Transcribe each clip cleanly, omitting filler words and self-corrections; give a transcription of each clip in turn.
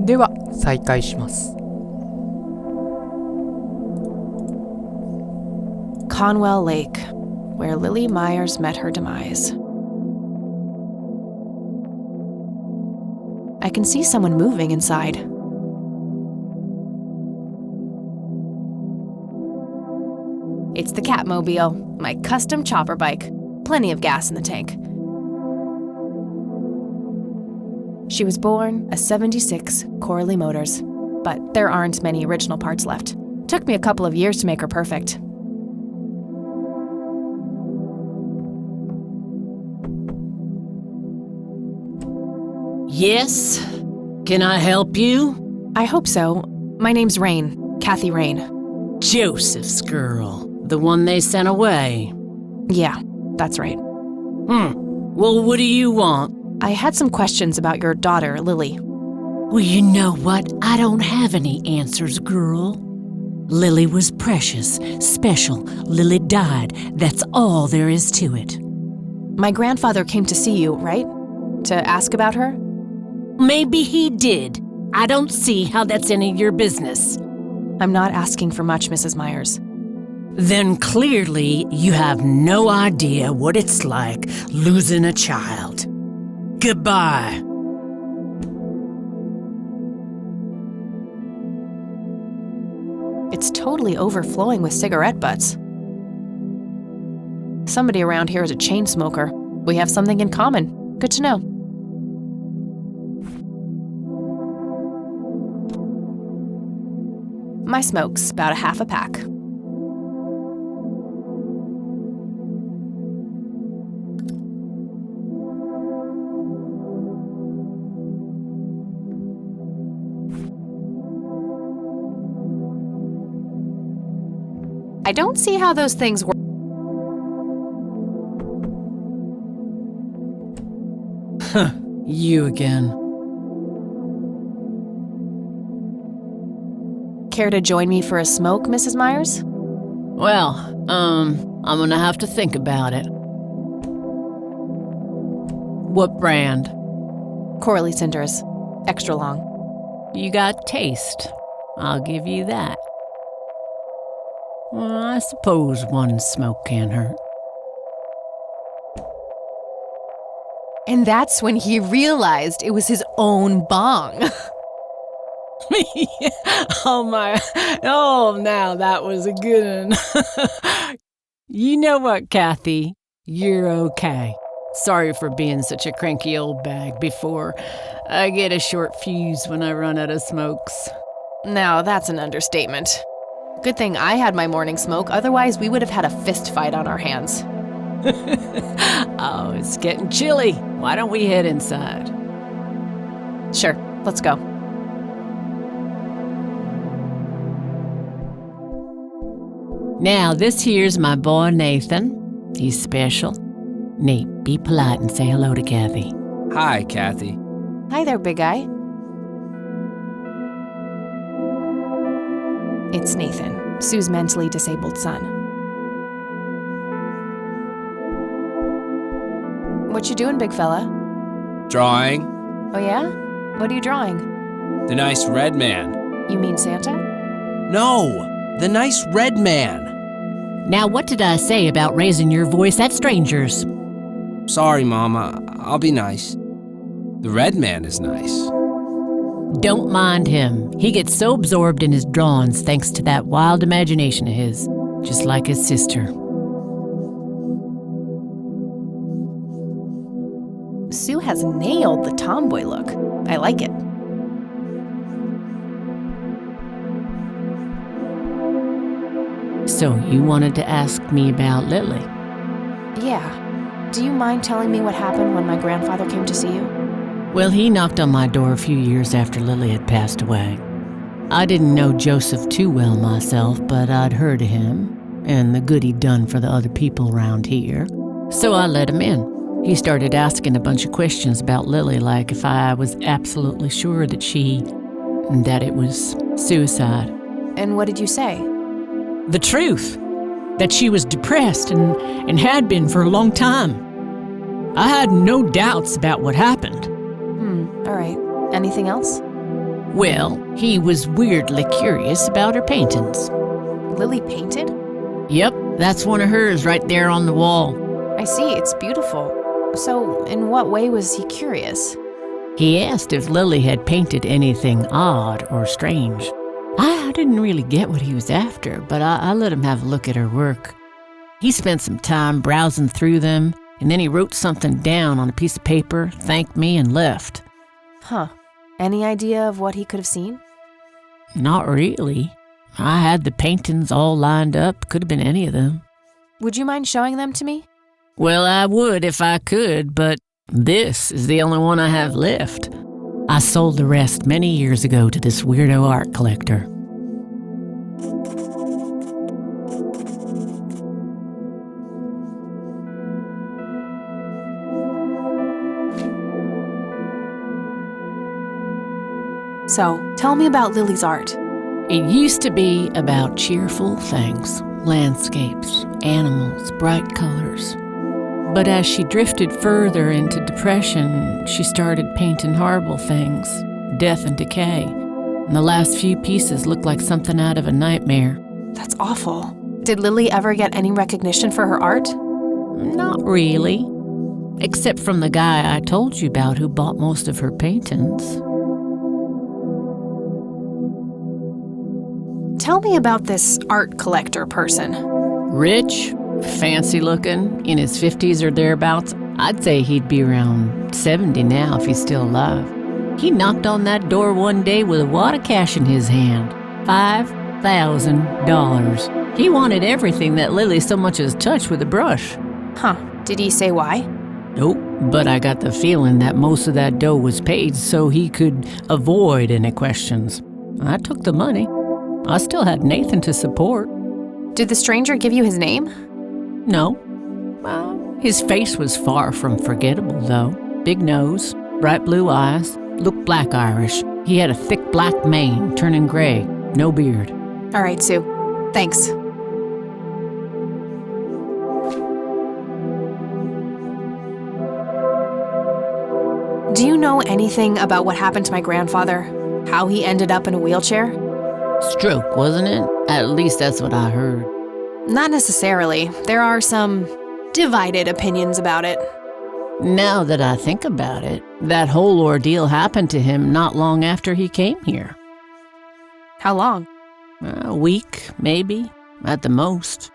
では再開します。 Conwell Lake, where Lily Myers met her demise. I can see someone moving inside. It's the Catmobile, my custom chopper bike. Plenty of gas in the tank. She was born a 76 Corley Motors, but there aren't many original parts left. Took me a couple of years to make her perfect. Yes? Can I help you? I hope so. My name's Rain, Kathy Rain. Joseph's girl. The one they sent away. Yeah, that's right. Well, what do you want? I had some questions about your daughter, Lily. Well, you know what? I don't have any answers, girl. Lily was precious, special. Lily died. That's all there is to it. My grandfather came to see you, right? To ask about her? Maybe he did. I don't see how that's any of your business. I'm not asking for much, Mrs. Myers. Then clearly you have no idea what it's like losing a child. Goodbye. It's totally overflowing with cigarette butts. Somebody around here is a chain smoker. We have something in common. Good to know. My smoke's about a half a pack. I don't see how those things work. You again. Care to join me for a smoke, Mrs. Myers? Well, I'm gonna have to think about it. What brand? Corley Cinders. Extra long. You got taste. I'll give you that. Well, I suppose one smoke can't hurt. And that's when he realized it was his own bong. Oh, now that was a good one. You know what, Kathy? You're okay. Sorry for being such a cranky old bag before. I get a short fuse when I run out of smokes. Now, that's an understatement. Good thing I had my morning smoke, otherwise we would have had a fist fight on our hands. Oh, it's getting chilly. Why don't we head inside? Sure, let's go. Now, this here's my boy Nathan. He's special. Nate, be polite and say hello to Kathy. Hi, Kathy. Hi there, big guy. It's Nathan, Sue's mentally disabled son. What you doing, big fella? Drawing. Oh yeah? What are you drawing? The nice red man. You mean Santa? No, the nice red man. Now, what did I say about raising your voice at strangers? Sorry, Mama. I'll be nice. The red man is nice. Don't mind him. He gets so absorbed in his drawings thanks to that wild imagination of his, just like his sister. Sue has nailed the tomboy look. I like it. So you wanted to ask me about Lily? Yeah. Do you mind telling me what happened when my grandfather came to see you? Well, he knocked on my door a few years after Lily had passed away. I didn't know Joseph too well myself, but I'd heard of him and the good he'd done for the other people around here. So I let him in. He started asking a bunch of questions about Lily, like if I was absolutely sure that it was suicide. And what did you say? The truth. That she was depressed and had been for a long time. I had no doubts about what happened. All right. Anything else? Well, he was weirdly curious about her paintings. Lily painted? Yep, that's one of hers right there on the wall. I see, it's beautiful. So, in what way was he curious? He asked if Lily had painted anything odd or strange. I didn't really get what he was after, but I let him have a look at her work. He spent some time browsing through them, and then he wrote something down on a piece of paper, thanked me, and left. Huh. Any idea of what he could have seen? Not really. I had the paintings all lined up. Could have been any of them. Would you mind showing them to me? Well, I would if I could, but this is the only one I have left. I sold the rest many years ago to this weirdo art collector. So, tell me about Lily's art. It used to be about cheerful things, landscapes, animals, bright colors. But as she drifted further into depression, she started painting horrible things, death and decay. And the last few pieces looked like something out of a nightmare. That's awful. Did Lily ever get any recognition for her art? Not really. Except from the guy I told you about who bought most of her paintings. Tell me about this art collector person. Rich, fancy looking, in his 50s or thereabouts. I'd say he'd be around 70 now if he's still alive. He knocked on that door one day with a wad of cash in his hand. $5,000. He wanted everything that Lily so much as touched with a brush. Huh. Did he say why? Nope, but I got the feeling that most of that dough was paid so he could avoid any questions. I took the money. I still had Nathan to support. Did the stranger give you his name? No. Well, his face was far from forgettable, though. Big nose, bright blue eyes, looked black Irish. He had a thick black mane, turning gray, no beard. All right, Sue. Thanks. Do you know anything about what happened to my grandfather? How he ended up in a wheelchair? Stroke, wasn't it? At least that's what I heard. Not necessarily. There are some divided opinions about it. Now that I think about it, that whole ordeal happened to him not long after he came here. How long? A week, maybe, at the most.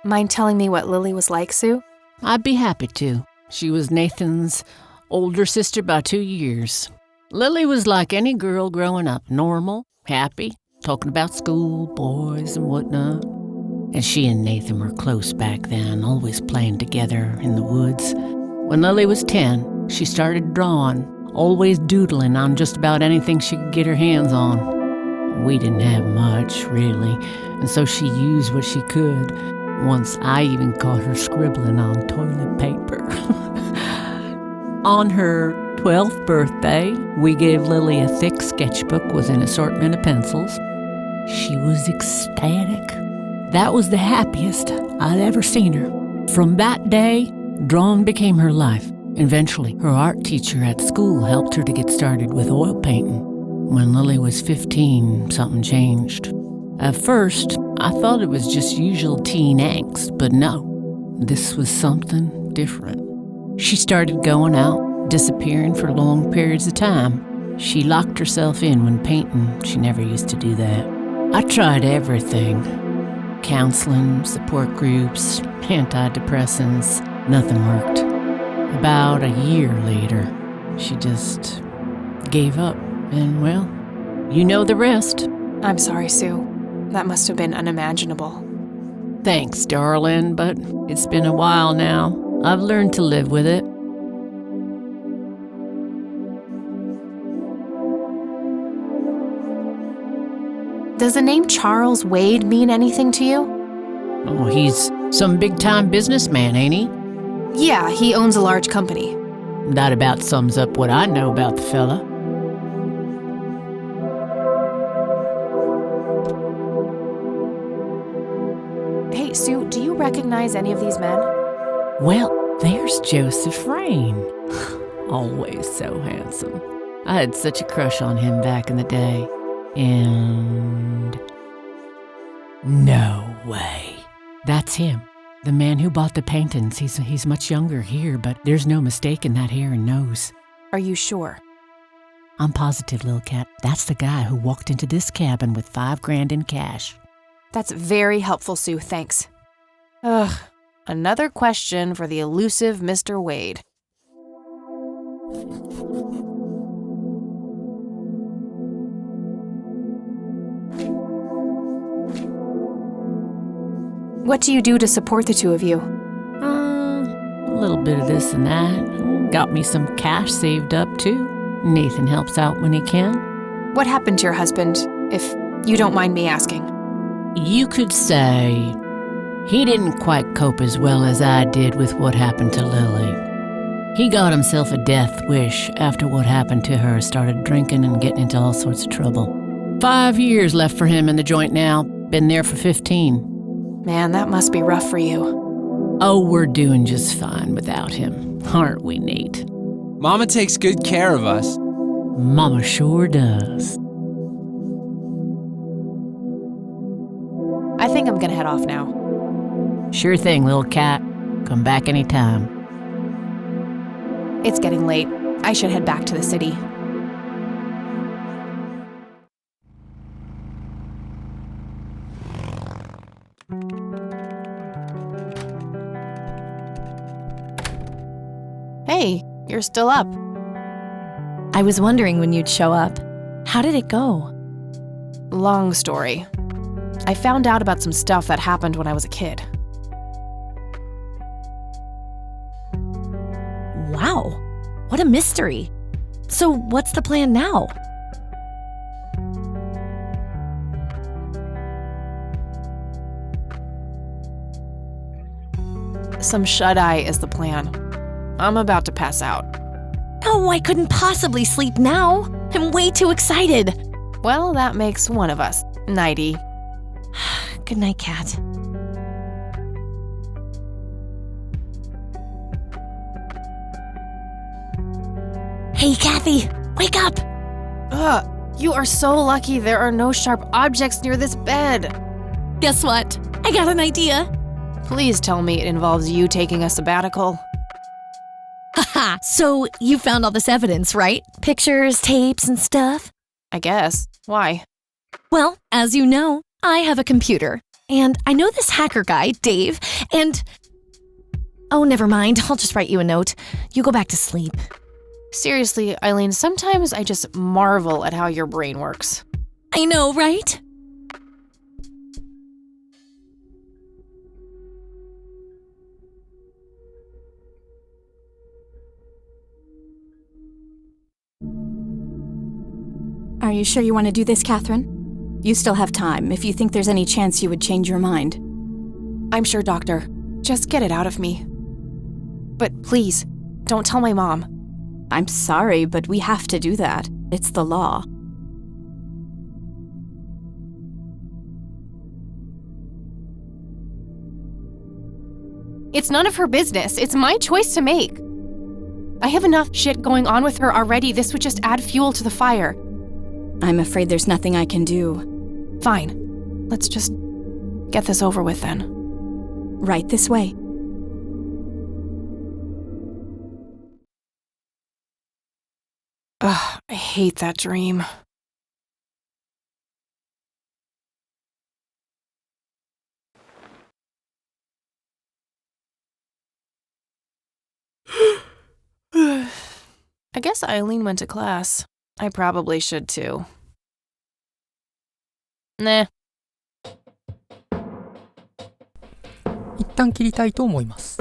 Mind telling me what Lily was like, Sue? I'd be happy to. She was Nathan's older sister by 2 years. Lily was like any girl growing up, normal, happy, talking about school, boys, and whatnot. And she and Nathan were close back then, always playing together in the woods. When Lily was 10, she started drawing, always doodling on just about anything she could get her hands on. We didn't have much, really, and so she used what she could. Once I even caught her scribbling on toilet paper. On her 12th birthday, we gave Lily a thick sketchbook with an assortment of pencils. She was ecstatic. That was the happiest I'd ever seen her. From that day, drawing became her life. Eventually, her art teacher at school helped her to get started with oil painting. When Lily was 15, something changed. At first, I thought it was just usual teen angst, but no, this was something different. She started going out, disappearing for long periods of time. She locked herself in when painting. She never used to do that. I tried everything. Counseling, support groups, antidepressants. Nothing worked. About a year later, she just gave up. And, well, you know the rest. I'm sorry, Sue. That must have been unimaginable. Thanks, darling, but it's been a while now. I've learned to live with it. Does the name Charles Wade mean anything to you? Oh, he's some big-time businessman, ain't he? Yeah, he owns a large company. That about sums up what I know about the fella. Hey, Sue, do you recognize any of these men? Well, there's Joseph Rain. Always so handsome. I had such a crush on him back in the day. And... no way. That's him. The man who bought the paintings. He's much younger here, but there's no mistake in that hair and nose. Are you sure? I'm positive, little cat. That's the guy who walked into this cabin with $5,000 in cash. That's very helpful, Sue, thanks. Ugh, another question for the elusive Mr. Wade. What do you do to support the two of you? A little bit of this and that. Got me some cash saved up, too. Nathan helps out when he can. What happened to your husband, if you don't mind me asking? You could say he didn't quite cope as well as I did with what happened to Lily. He got himself a death wish after what happened to her, started drinking and getting into all sorts of trouble. 5 years left for him in the joint now. Been there for 15. Man, that must be rough for you. Oh, we're doing just fine without him, aren't we, Nate? Mama takes good care of us. Mama sure does. I think I'm gonna head off now. Sure thing, little cat. Come back anytime. It's getting late. I should head back to the city. Hey, you're still up. I was wondering when you'd show up. How did it go? Long story. I found out about some stuff that happened when I was a kid. Wow, what a mystery. So what's the plan now? Some shut-eye is the plan. I'm about to pass out. Oh, I couldn't possibly sleep now. I'm way too excited. Well, that makes one of us. Nighty. Good night, Cat. Hey, Kathy, wake up! Ugh, you are so lucky there are no sharp objects near this bed. Guess what? I got an idea. Please tell me it involves you taking a sabbatical. Haha, so you found all this evidence, right? Pictures, tapes, and stuff? I guess. Why? Well, as you know, I have a computer. And I know this hacker guy, Dave, and... oh, never mind. I'll just write you a note. You go back to sleep. Seriously, Eileen, sometimes I just marvel at how your brain works. I know, right? Are you sure you want to do this, Catherine? You still have time, if you think there's any chance you would change your mind. I'm sure, Doctor. Just get it out of me. But please, don't tell my mom. I'm sorry, but we have to do that. It's the law. It's none of her business. It's my choice to make. I have enough shit going on with her already. This would just add fuel to the fire. I'm afraid there's nothing I can do. Fine. Let's just get this over with then. Right this way. Ugh, I hate that dream. I guess Eileen went to class. I probably should too. Nah. 一旦切りたいと思います。